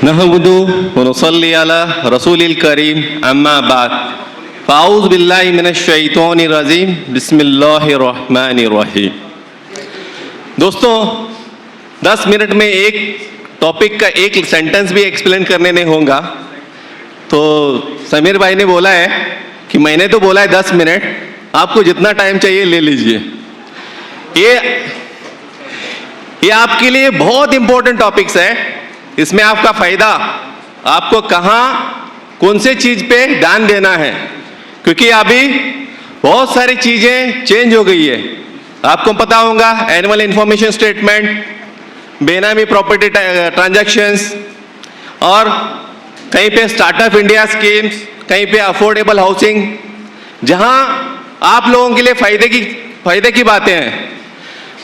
नहमदु व नुसल्ली अला रसूलिल करीम अम्मा बाद फ़ाऊज़ बिल्लाहि मिनश शैतानिर रजीम बिस्मिल्लाहिर रहमानिर रहीम। दोस्तों, 10 मिनट में एक टॉपिक का एक सेंटेंस भी एक्सप्लेन करने नहीं होगा। तो समीर भाई ने बोला है कि मैंने तो बोला है 10 मिनट, आपको जितना टाइम चाहिए ले लीजिए। ये आपके लिए बहुत इंपॉर्टेंट टॉपिक्स है। इसमें आपका फायदा, आपको कहाँ कौन से चीज पे ध्यान देना है, क्योंकि अभी बहुत सारी चीजें चेंज हो गई है। आपको पता होगा एनुअल इंफॉर्मेशन स्टेटमेंट, बेनामी प्रॉपर्टी ट्रांजैक्शंस, और कहीं पे स्टार्टअप इंडिया स्कीम्स, कहीं पे अफोर्डेबल हाउसिंग, जहां आप लोगों के लिए फायदे की बातें हैं।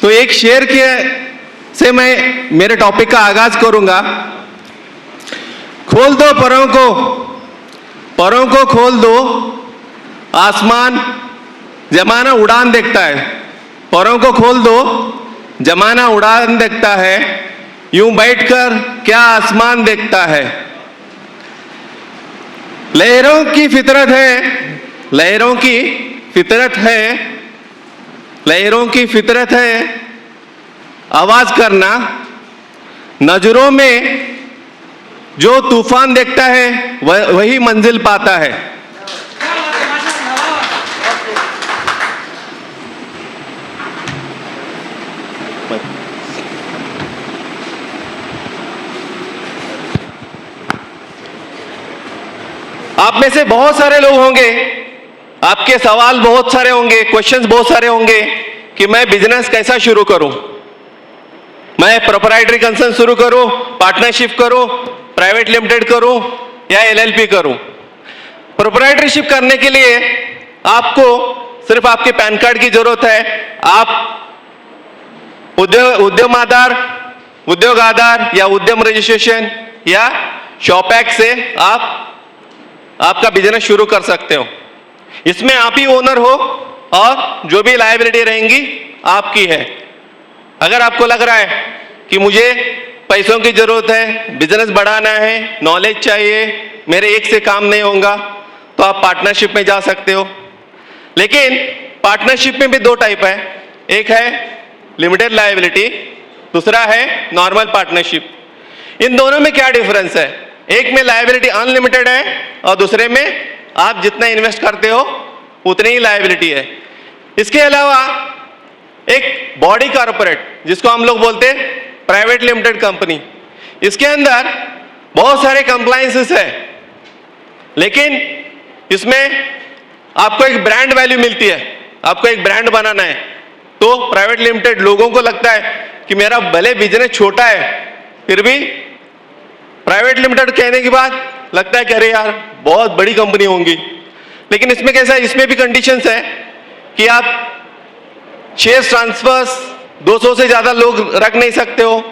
तो एक शेयर के से मैं मेरे टॉपिक का आगाज करूंगा। खोल दो परों को खोल दो, आसमान जमाना उड़ान देखता है। परों को खोल दो, जमाना उड़ान देखता है, यूं बैठकर क्या आसमान देखता है। लहरों की फितरत है, लहरों की फितरत है, लहरों की फितरत है आवाज करना। नजरों में जो तूफान देखता है वही मंजिल पाता है। आप में से बहुत सारे लोग होंगे, आपके सवाल बहुत सारे होंगे, क्वेश्चंस बहुत सारे होंगे कि मैं बिजनेस कैसा शुरू करूं, मैं प्रोप्राइटरी कंसर्न शुरू करूं, पार्टनरशिप करूं, प्राइवेट लिमिटेड करूं या एलएलपी करूं। प्रोप्राइटरशिप करने के लिए आपको सिर्फ आपके पैन कार्ड की जरूरत है। आप उद्यम आधार, उद्योग आधार या उद्यम रजिस्ट्रेशन या शॉप एक्ट से आपका बिजनेस शुरू कर सकते हो। इसमें आप ही ओनर हो और जो भी लायबिलिटी रहेंगी आपकी है। अगर आपको लग रहा है कि मुझे पैसों की जरूरत है, बिजनेस बढ़ाना है, नॉलेज चाहिए, मेरे एक से काम नहीं होगा, तो आप पार्टनरशिप में जा सकते हो। लेकिन पार्टनरशिप में भी दो टाइप है, एक है लिमिटेड लायबिलिटी, दूसरा है नॉर्मल पार्टनरशिप। इन दोनों में क्या डिफरेंस है? एक में लायबिलिटी अनलिमिटेड है और दूसरे में आप जितना इन्वेस्ट करते हो उतनी ही लायबिलिटी है। इसके अलावा एक बॉडी कॉर्पोरेट, जिसको हम लोग बोलते हैं प्राइवेट लिमिटेड कंपनी, इसके अंदर बहुत सारे कंप्लायंसेस है, लेकिन इसमें आपको एक ब्रांड वैल्यू मिलती है। आपको एक ब्रांड बनाना है, तो प्राइवेट लिमिटेड लोगों को लगता है कि मेरा भले बिजनेस छोटा है, फिर भी प्राइवेट लिमिटेड कहने के बाद लगता है कि अरे यार बहुत बड़ी कंपनी होंगी। लेकिन इसमें कैसा है, इसमें भी कंडीशंस है कि आप शेयर ट्रांसफर्स 200 से ज्यादा लोग रख नहीं सकते हो।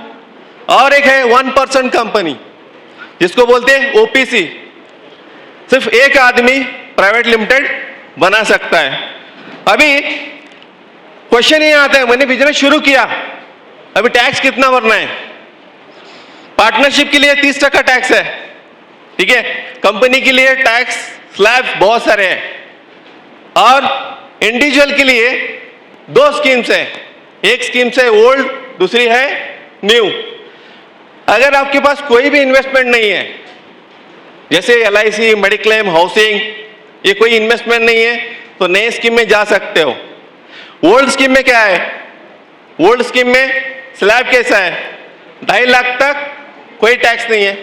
और एक है 1% कंपनी, जिसको बोलते हैं ओपीसी, सिर्फ एक आदमी प्राइवेट लिमिटेड बना सकता है। अभी क्वेश्चन ये आता है, मैंने बिजनेस शुरू किया, अभी टैक्स कितना भरना है? पार्टनरशिप के लिए 30% टैक्स है, ठीक है। कंपनी के लिए टैक्स स्लैब बहुत सारे हैं, और इंडिविजुअल के लिए दो स्कीम्स है। एक स्कीम है ओल्ड, दूसरी है न्यू। अगर आपके पास कोई भी इन्वेस्टमेंट नहीं है, जैसे एलआईसी, मेडिक्लेम, हाउसिंग, ये कोई इन्वेस्टमेंट नहीं है, तो नए स्कीम में जा सकते हो। ओल्ड स्कीम में क्या है? ओल्ड स्कीम में स्लैब कैसा है? 2.5 लाख तक कोई टैक्स नहीं है,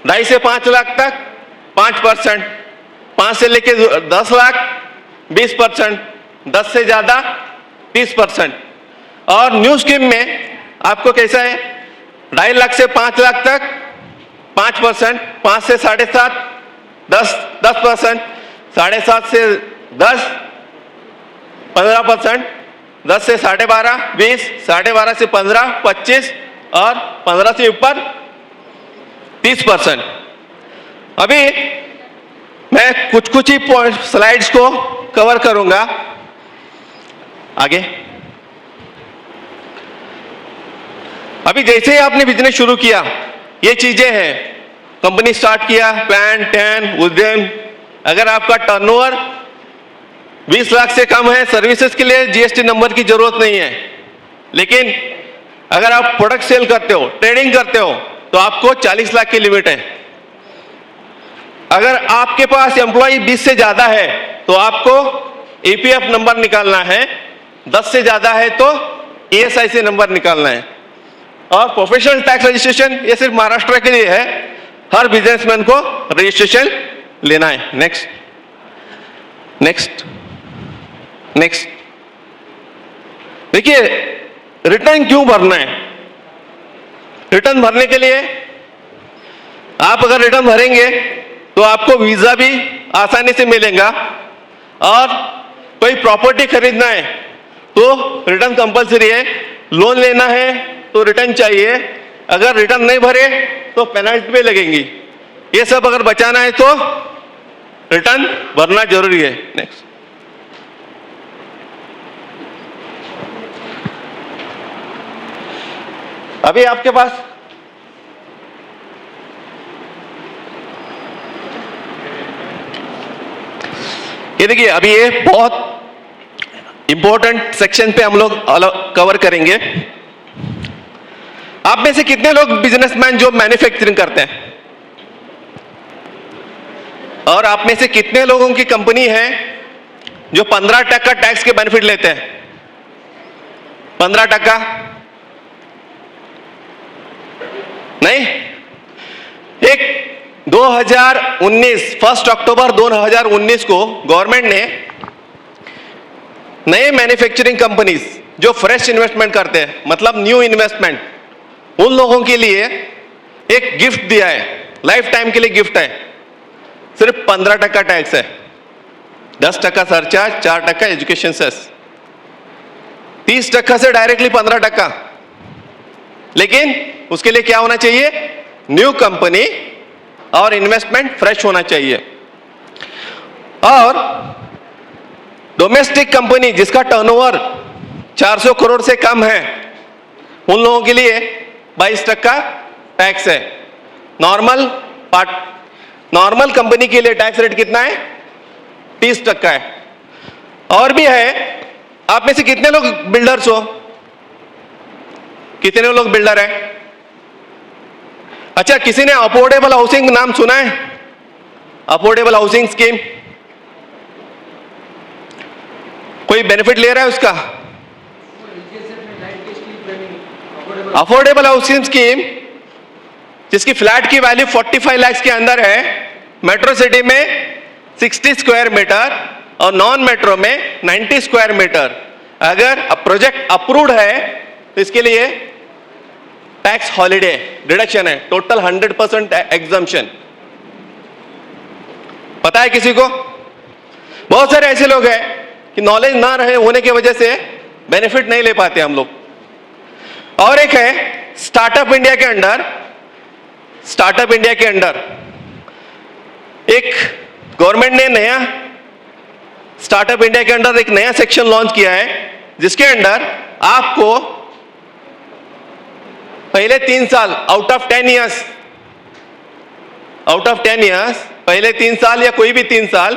2.5 से 5 लाख तक 5%, 5 से लेके 10 लाख 20%, 10 से ज्यादा 30%। और न्यू स्कीम में आपको कैसा है? 2.5 लाख से 5 लाख तक 5%, 5 से 7.5 10%, 7.5 से 10 15%, 10 से 12.5 20, 12.5 से 15 25, और 15 से ऊपर 30%। अभी मैं कुछ ही स्लाइड्स को कवर करूंगा। आगे अभी जैसे ही आपने बिजनेस शुरू किया, ये चीजें हैं। कंपनी स्टार्ट किया, प्लान 10 उद्यम, अगर आपका टर्नओवर 20 लाख से कम है, सर्विसेज के लिए जीएसटी नंबर की जरूरत नहीं है। लेकिन अगर आप प्रोडक्ट सेल करते हो, ट्रेडिंग करते हो, तो आपको 40 लाख की लिमिट है। अगर आपके पास एम्प्लॉय 20 से ज्यादा है तो आपको ईपीएफ नंबर निकालना है, 10 से ज्यादा है तो ईएसआईसी नंबर निकालना है। और प्रोफेशनल टैक्स रजिस्ट्रेशन ये सिर्फ महाराष्ट्र के लिए है, हर बिजनेसमैन को रजिस्ट्रेशन लेना है। Next next next. देखिए रिटर्न क्यों भरना है? रिटर्न भरने के लिए आप अगर रिटर्न भरेंगे तो आपको वीजा भी आसानी से मिलेगा, और कोई प्रॉपर्टी खरीदना है तो रिटर्न कंपलसरी है, लोन लेना है तो रिटर्न चाहिए, अगर रिटर्न नहीं भरे तो पेनल्टी भी लगेंगी। ये सब अगर बचाना है तो रिटर्न भरना जरूरी है। नेक्स्ट। अभी आपके पास ये देखिए, अभी ये बहुत इंपॉर्टेंट सेक्शन पे हम लोग कवर करेंगे। आप में से कितने लोग बिजनेसमैन जो मैन्युफैक्चरिंग करते हैं? और आप में से कितने लोगों की कंपनी है जो 15% टैक्स के बेनिफिट लेते हैं? 15%? नहीं। एक 2019 1 अक्टूबर 2019 को गवर्नमेंट ने नए मैन्युफैक्चरिंग कंपनीज जो फ्रेश इन्वेस्टमेंट करते हैं, मतलब न्यू इन्वेस्टमेंट, उन लोगों के लिए एक गिफ्ट दिया है, लाइफ टाइम के लिए गिफ्ट है। सिर्फ 15% टैक्स है, 10% सरचार्ज, 4% एजुकेशन सेस, 30% से डायरेक्टली 15%। लेकिन उसके लिए क्या होना चाहिए? न्यू कंपनी और इन्वेस्टमेंट फ्रेश होना चाहिए। और डोमेस्टिक कंपनी जिसका टर्नओवर 400 करोड़ से कम है, उन लोगों के लिए 22% टैक्स है। नॉर्मल कंपनी के लिए टैक्स रेट कितना है? 30% है। और भी है, आप में से कितने लोग बिल्डर्स हो? कितने लोग बिल्डर है? अच्छा, किसी ने अफोर्डेबल हाउसिंग नाम सुना है? अफोर्डेबल हाउसिंग स्कीम, कोई बेनिफिट ले रहा है उसका? अफोर्डेबल हाउसिंग स्कीम जिसकी फ्लैट की वैल्यू 45 लाख के अंदर है, मेट्रो सिटी में 60 स्क्वायर मीटर और नॉन मेट्रो में 90 स्क्वायर मीटर। अगर प्रोजेक्ट अप्रूव्ड है तो इसके लिए टैक्स हॉलिडे डिडक्शन है, टोटल 100% एग्जम्पशन। पता है किसी को? बहुत सारे ऐसे लोग हैं कि नॉलेज ना रहे होने की वजह से बेनिफिट नहीं ले पाते हम लोग। और एक है स्टार्टअप इंडिया के अंडर, स्टार्टअप इंडिया के अंडर एक गवर्नमेंट ने नया स्टार्टअप इंडिया के अंडर एक नया सेक्शन लॉन्च किया है, जिसके अंडर आपको पहले 3 साल आउट ऑफ 10 इयर्स पहले 3 साल या कोई भी 3 साल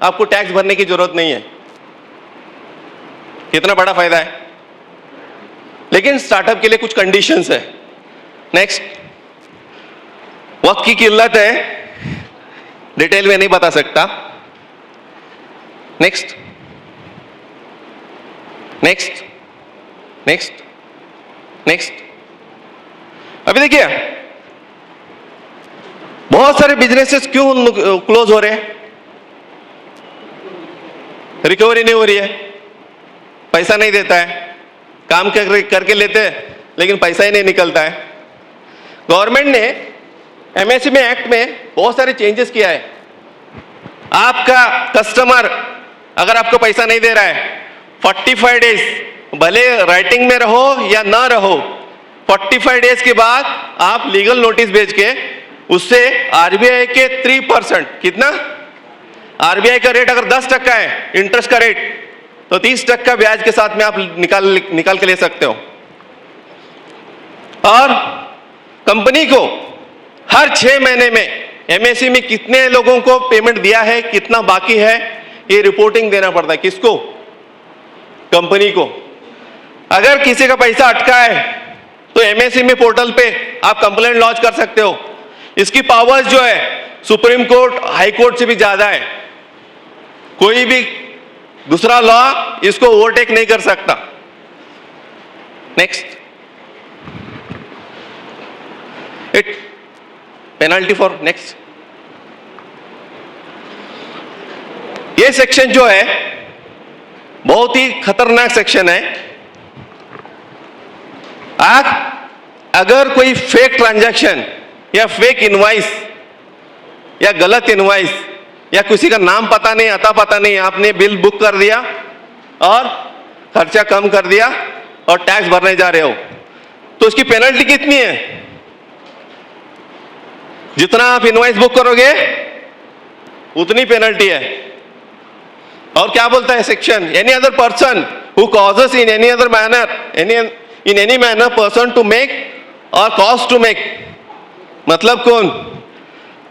आपको टैक्स भरने की जरूरत नहीं है। कितना बड़ा फायदा है। लेकिन स्टार्टअप के लिए कुछ कंडीशंस है। नेक्स्ट। वक्त की किल्लत है, डिटेल में नहीं बता सकता। Next next next next. अभी देखिए, बहुत सारे बिजनेसेस क्यों क्लोज हो रहे हैं? रिकवरी नहीं हो रही है, पैसा नहीं देता है, काम करके लेते हैं लेकिन पैसा ही नहीं निकलता है। गवर्नमेंट ने एमएसएमई एक्ट में बहुत सारे चेंजेस किया है। आपका कस्टमर अगर आपको पैसा नहीं दे रहा है 45 डेज, भले राइटिंग में रहो या ना रहो, 45 डेज के बाद आप लीगल नोटिस भेज के उससे आरबीआई के 3%, कितना? आरबीआई का रेट अगर 10% है इंटरेस्ट का रेट, तो 30% ब्याज के साथ में आप निकाल के ले सकते हो। और कंपनी को हर 6 महीने में एमएससी में कितने लोगों को पेमेंट दिया है, कितना बाकी है, ये रिपोर्टिंग देना पड़ता है। किसको? कंपनी को। अगर किसी का पैसा अटका है तो एमएससी में पोर्टल पे आप कंप्लेंट लॉन्च कर सकते हो। इसकी पावर्स जो है सुप्रीम कोर्ट, हाई कोर्ट से भी ज्यादा है। कोई भी दूसरा लॉ इसको ओवरटेक नहीं कर सकता। Next, it penalty for next. ये सेक्शन जो है बहुत ही खतरनाक सेक्शन है। आप अगर कोई फेक ट्रांजैक्शन या फेक इनवॉइस या गलत इनवॉइस या किसी का नाम पता नहीं, आता पता नहीं, आपने बिल बुक कर दिया और खर्चा कम कर दिया और टैक्स भरने जा रहे हो, तो उसकी पेनल्टी कितनी है? जितना आप इनवॉइस बुक करोगे उतनी पेनल्टी है। और क्या बोलता है section? Any other person who causes in any other manner in any manner person to make और कॉज टू मेक, मतलब कौन?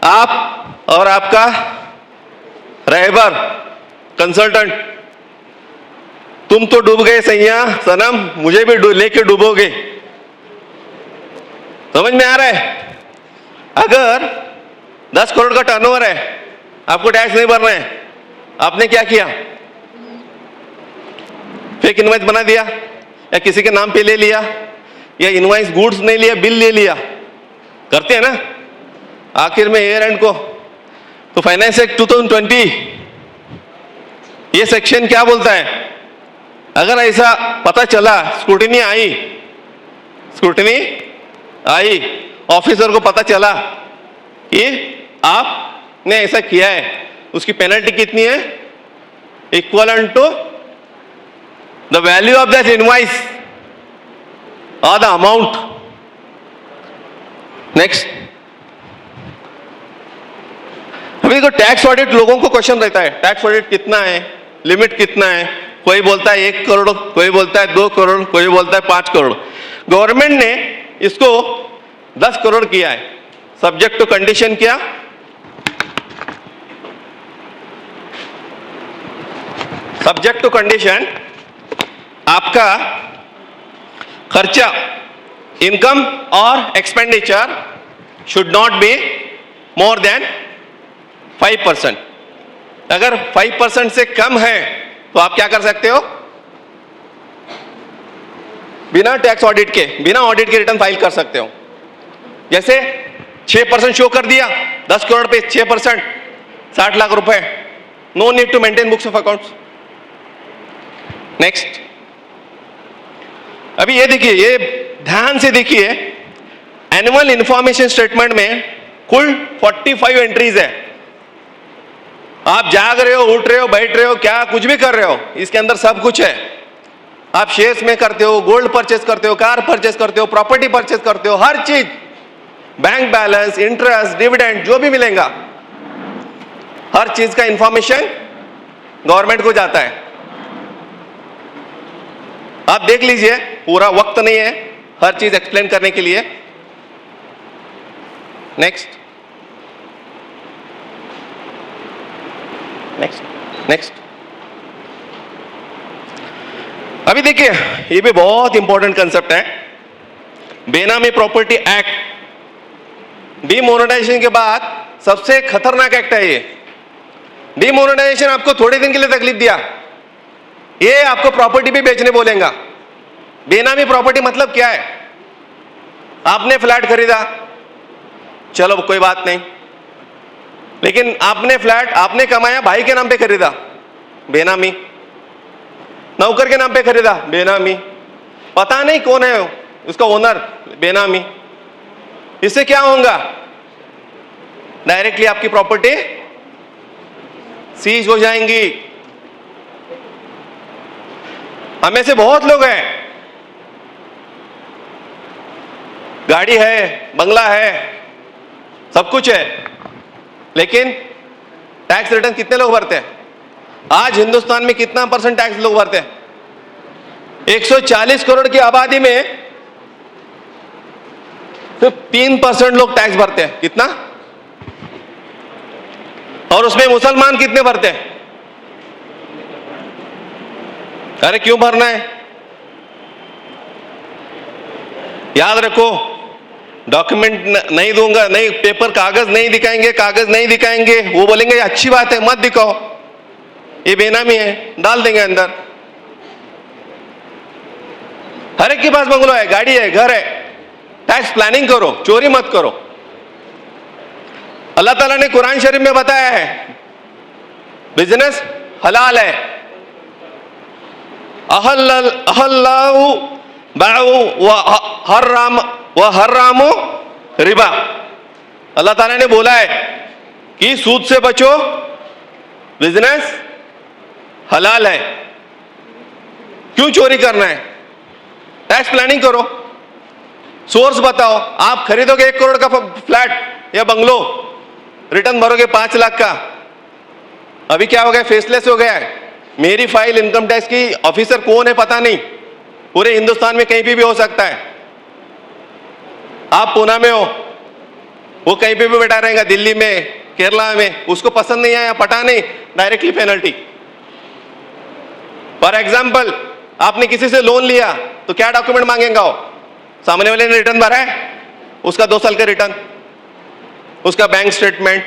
आप और आपका रहबर कंसल्टेंट, तुम तो डूब गए सैया सनम, मुझे भी लेके डूबोगे। समझ में आ रहा है? अगर 10 करोड़ का टर्नओवर है, आपको टैक्स नहीं भरना है, आपने क्या किया? फेक इनवॉइस बना दिया या किसी के नाम पे ले लिया या इनवॉइस गुड्स नहीं लिया, बिल ले लिया, करते हैं ना आखिर में ईयर एंड को। तो फाइनेंस एक्ट 2020 ये सेक्शन क्या बोलता है? अगर ऐसा पता चला, स्क्रूटिनी आई, ऑफिसर को पता चला कि आपने ऐसा किया है, उसकी पेनल्टी कितनी है? Equivalent to the value of that invoice और द अमाउंट। नेक्स्ट, अभी तो टैक्स ऑडिट लोगों को क्वेश्चन रहता है, टैक्स ऑडिट कितना है, लिमिट कितना है? कोई बोलता है 1 करोड़, कोई बोलता है 2 करोड़, कोई बोलता है 5 करोड़। गवर्नमेंट ने इसको 10 करोड़ किया है, सब्जेक्ट टू कंडीशन। क्या? सब्जेक्ट टू कंडीशन, आपका खर्चा, इनकम और expenditure should not be more than 5%। अगर 5% से कम है तो आप क्या कर सकते हो? बिना टैक्स ऑडिट के, बिना ऑडिट के रिटर्न फाइल कर सकते हो। जैसे 6% शो कर दिया, 10 करोड़ पे 6%, 60 लाख रुपए, no need to maintain books of accounts. Next, अभी ये देखिए, ये ध्यान से देखिए, एनुअल इंफॉर्मेशन स्टेटमेंट में कुल 45 एंट्रीज है। आप जाग रहे हो, उठ रहे हो, बैठ रहे हो, क्या कुछ भी कर रहे हो, इसके अंदर सब कुछ है। आप शेयर्स में करते हो, गोल्ड परचेस करते हो, कार परचेस करते हो, प्रॉपर्टी परचेस करते हो, हर चीज, बैंक बैलेंस, इंटरेस्ट, डिविडेंड जो भी मिलेगा, हर चीज का इंफॉर्मेशन गवर्नमेंट को जाता है। आप देख लीजिए, पूरा वक्त नहीं है हर चीज एक्सप्लेन करने के लिए। नेक्स्ट, अभी देखिए, ये भी बहुत इंपॉर्टेंट कंसेप्ट है, बेनामी प्रॉपर्टी एक्ट। डीमोनेटाइजेशन के बाद सबसे खतरनाक एक्ट है ये। डीमोनेटाइजेशन आपको थोड़े दिन के लिए तकलीफ दिया, ये आपको प्रॉपर्टी भी बेचने बोलेगा। बेनामी प्रॉपर्टी मतलब क्या है? आपने फ्लैट खरीदा, चलो कोई बात नहीं, लेकिन आपने फ्लैट आपने कमाया, भाई के नाम पे खरीदा, बेनामी। नौकर के नाम पे खरीदा, बेनामी। पता नहीं कौन है उसका ओनर, बेनामी। इससे क्या होगा? डायरेक्टली आपकी प्रॉपर्टी सीज हो जाएंगी। हमें से बहुत लोग हैं, गाड़ी है, बंगला है, सब कुछ है, लेकिन टैक्स रिटर्न कितने लोग भरते हैं? आज हिंदुस्तान में कितना % टैक्स लोग भरते हैं? 140 करोड़ की आबादी में सिर्फ 3% लोग टैक्स भरते हैं। कितना? और उसमें मुसलमान कितने भरते हैं? अरे क्यों भरना है? याद रखो, डॉक्यूमेंट नहीं दूंगा, नहीं पेपर कागज नहीं दिखाएंगे, कागज नहीं दिखाएंगे, वो बोलेंगे अच्छी बात है मत दिखाओ, ये बेनामी है, डाल देंगे अंदर। हर एक के पास बंगलो है, गाड़ी है, घर है। टैक्स प्लानिंग करो, चोरी मत करो। अल्लाह ताला ने कुरान शरीफ में बताया है बिजनेस हलाल है। अहल्लाहु बाउ व हर्रामु रिबा। अल्लाह ताला ने बोला है कि सूद से बचो, बिजनेस हलाल है। क्यों चोरी करना है? टैक्स प्लानिंग करो, सोर्स बताओ। आप खरीदोगे 1 करोड़ का फ्लैट या बंगलो, रिटर्न भरोगे 5 लाख का। अभी क्या हो गया? फेसलेस हो गया है। मेरी फाइल इनकम टैक्स की ऑफिसर कौन है पता नहीं, पूरे हिंदुस्तान में कहीं भी हो सकता है। आप पुणे में हो, वो कहीं पे भी बैठा रहेगा, दिल्ली में, केरला में, उसको पसंद नहीं आया, पटा नहीं, डायरेक्टली पेनल्टी। फॉर एग्जाम्पल, आपने किसी से लोन लिया तो क्या डॉक्यूमेंट मांगेगा? वो सामने वाले ने रिटर्न भरा है, उसका 2 साल का रिटर्न, उसका बैंक स्टेटमेंट,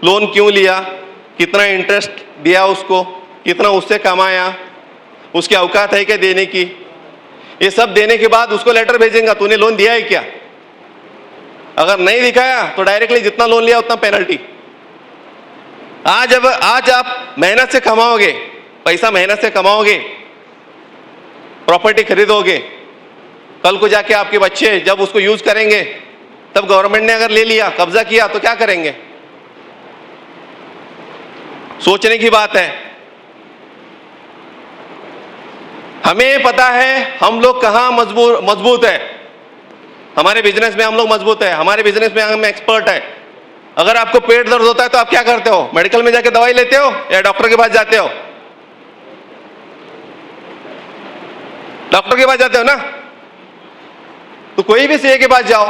लोन क्यों लिया, कितना इंटरेस्ट दिया उसको, कितना उससे कमाया, उसकी औकात है क्या देने की, ये सब देने के बाद उसको लेटर भेजेंगे तूने लोन दिया है क्या। अगर नहीं दिखाया तो डायरेक्टली जितना लोन लिया उतना पेनल्टी। आज आप मेहनत से कमाओगे, पैसा मेहनत से कमाओगे, प्रॉपर्टी खरीदोगे, कल को जाके आपके बच्चे जब उसको यूज करेंगे, तब गवर्नमेंट ने अगर ले लिया, कब्जा किया तो क्या करेंगे? सोचने की बात है। हमें पता है हम लोग कहां मजबूत है। हमारे बिजनेस में हम लोग मजबूत है, हमारे बिजनेस में हम एक्सपर्ट है। अगर आपको पेट दर्द होता है तो आप क्या करते हो? मेडिकल में जाके दवाई लेते हो या डॉक्टर के पास जाते हो? डॉक्टर के पास जाते हो ना। तो कोई भी सीए के पास जाओ,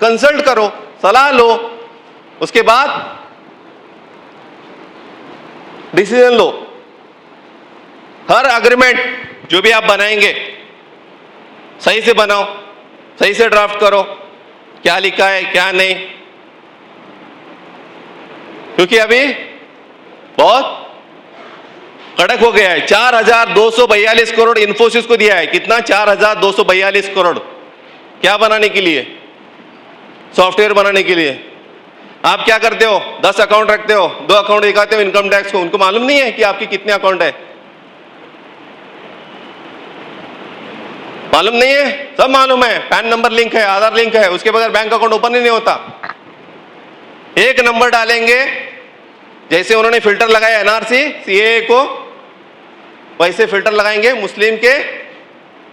कंसल्ट करो, सलाह लो, उसके बाद डिसीजन लो। हर एग्रीमेंट जो भी आप बनाएंगे सही से बनाओ, सही से ड्राफ्ट करो, क्या लिखा है क्या नहीं। क्योंकि अभी बहुत कड़क हो गया है। 4242 करोड़ इन्फोसिस को दिया है। कितना? 4242 करोड़। क्या बनाने के लिए? सॉफ्टवेयर बनाने के लिए। आप क्या करते हो? 10 अकाउंट रखते हो, 2 अकाउंट दिखाते हो इनकम टैक्स को। उनको मालूम नहीं है कि आपके कितने अकाउंट है? मालूम नहीं है? सब मालूम है। पैन नंबर लिंक है, आधार लिंक है, उसके बगैर बैंक अकाउंट ओपन ही नहीं होता। एक नंबर डालेंगे, जैसे उन्होंने फिल्टर लगाया एनआरसी सीए को, वैसे फिल्टर लगाएंगे मुस्लिम के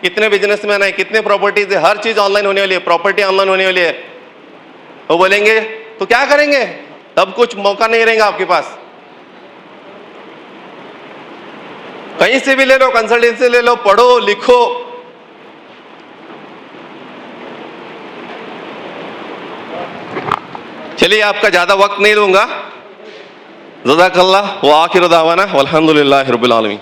कितने बिजनेसमैन है, कितने प्रॉपर्टीज है, हर चीज ऑनलाइन होने वाली है, प्रॉपर्टी ऑनलाइन होने वाली है। वो बोलेंगे तो क्या करेंगे? तब कुछ मौका नहीं रहेगा आपके पास। कहीं से भी ले लो, कंसल्टेंसी ले लो, पढ़ो लिखो। चलिए, आपका ज्यादा वक्त नहीं लूंगा। जज़ाकल्लाह व आखिर दावाना वल्हम्दुलिल्लाहि रब्बिल आलमीन।